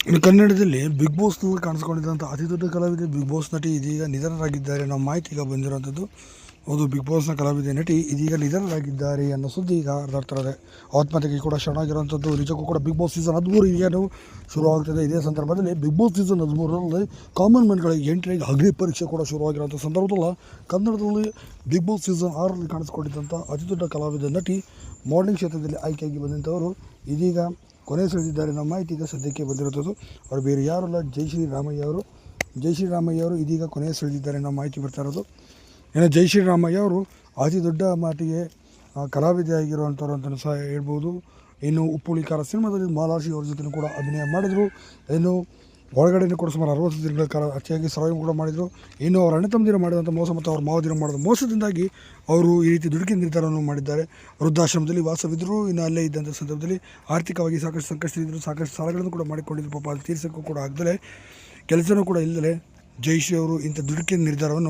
ಇನ್ನು ಕನ್ನಡದಲ್ಲಿ ಬಿಗ್ ಬಾಸ್ನಲ್ಲಿ ಕಾಣಿಸ್ಕೊಂಡಿದ್ದಂಥ ಅತಿ ದೊಡ್ಡ ಕಲಾವಿದೆ ಬಿಗ್ ಬಾಸ್ ನಟಿ ಇದೀಗ ನಿಧನರಾಗಿದ್ದಾರೆ ನಮ್ಮ ಮಾಹಿತಿ ಈಗ ಬಂದಿರೋಂಥದ್ದು. ಹೌದು, ಬಿಗ್ ಬಾಸ್ನ ಕಲಾವಿದೆ ನಟಿ ಇದೀಗ ನಿಧನರಾಗಿದ್ದಾರೆ ಅನ್ನೋ ಸುದ್ದಿ ಈಗ ಹರಿದಾಡ್ತಿರೋದೆ. ಆತ್ಮಹತ್ಯೆಗೆ ಕೂಡ ಶರಣಾಗಿರುವಂಥದ್ದು. ನಿಜಕ್ಕೂ ಕೂಡ ಬಿಗ್ ಬಾಸ್ ಸೀಸನ್ 13 ಈಗ ಶುರುವಾಗ್ತದೆ. ಇದೇ ಸಂದರ್ಭದಲ್ಲಿ ಬಿಗ್ ಬಾಸ್ ಸೀಸನ್ 13ರಲ್ಲಿ ಕಾಮನ್ ಮ್ಯಾನ್ಗಳಿಗೆ ಎಂಟ್ರಿಗೆ ಅಗ್ನಿ ಪರೀಕ್ಷೆ ಕೂಡ ಶುರುವಾಗಿರೋಂಥ ಸಂದರ್ಭದಲ್ಲಿ ಕನ್ನಡದಲ್ಲಿ ಬಿಗ್ ಬಾಸ್ ಸೀಸನ್ 6ರಲ್ಲಿ ಕಾಣಿಸ್ಕೊಂಡಿದ್ದಂಥ ಅತಿ ದೊಡ್ಡ ಕಲಾವಿದ ನಟಿ ಮಾರ್ನಿಂಗ್ ಕ್ಷೇತ್ರದಲ್ಲಿ ಆಯ್ಕೆಯಾಗಿ ಬಂದಂಥವರು ಇದೀಗ ಕೊನೆ ಸೆಳೆದಿದ್ದಾರೆ. ನಮ್ಮ ಮಾಹಿತಿ ಈಗ ಸದ್ಯಕ್ಕೆ ಬಂದಿರುತ್ತದೆ. ಅವರು ಬೇರೆ ಯಾರಲ್ಲ, ಜಯಶ್ರೀರಾಮಯ್ಯ ಅವರು ಇದೀಗ ಕೊನೆ ಸೆಳೆದಿದ್ದಾರೆ ನಮ್ಮ ಮಾಹಿತಿ ಬರ್ತಾ ಇರೋದು. ಇನ್ನು ಜಯಶ್ರೀರಾಮಯ್ಯ ಅವರು ಅತಿ ದೊಡ್ಡ ಮಾತಿಗೆ ಕಲಾವಿದೆ ಆಗಿರುವಂಥವ್ರು ಅಂತಲೂ ಸಹ ಹೇಳ್ಬೋದು. ಇನ್ನು ಉಪ್ಪುಳಿಕಾರ ಸಿನಿಮಾದಲ್ಲಿ ಮಾಲಾಶ್ರೀ ಅವ್ರ ಜೊತೆ ಕೂಡ ಅಭಿನಯ ಮಾಡಿದರು. ಇನ್ನು ಒಳಗಡೆಯೂ ಕೂಡ ಸುಮಾರು 60 ದಿನಗಳ ಕಾಲ ಅತಿಯಾಗಿ ಸರ್ವೈವ್ ಕೂಡ ಮಾಡಿದರು. ಇನ್ನು ಅವರ ಅಣ್ಣ ತಮ್ಮದಿರು ಮಾಡಿದಂಥ ಮೋಸ ಮತ್ತು ಅವ್ರ ಮಾವದಿರು ಮಾಡಿದ ಮೋಸದಿಂದಾಗಿ ಅವರು ಈ ರೀತಿ ದುಡುಕಿ ನಿರ್ಧಾರವನ್ನು ಮಾಡಿದ್ದಾರೆ. ವೃದ್ಧಾಶ್ರಮದಲ್ಲಿ ವಾಸವಿದ್ದರು. ಇನ್ನು ಅಲ್ಲೇ ಇದ್ದಂಥ ಸಂದರ್ಭದಲ್ಲಿ ಆರ್ಥಿಕವಾಗಿ ಸಾಕಷ್ಟು ಸಂಕಷ್ಟದಿದ್ದರು. ಸಾಕಷ್ಟು ಸಾಲಗಳನ್ನು ಕೂಡ ಮಾಡಿಕೊಂಡಿದ್ರು. ಪಾಪ ಅದು ತೀರ್ಸೋಕ್ಕೂ ಕೂಡ ಆಗದಲೇ, ಕೆಲಸನೂ ಕೂಡ ಇಲ್ಲದಲೇ ಜಯಶ್ರೀ ಅವರು ಇಂಥ ದುಡುಕಿ ನಿರ್ಧಾರವನ್ನು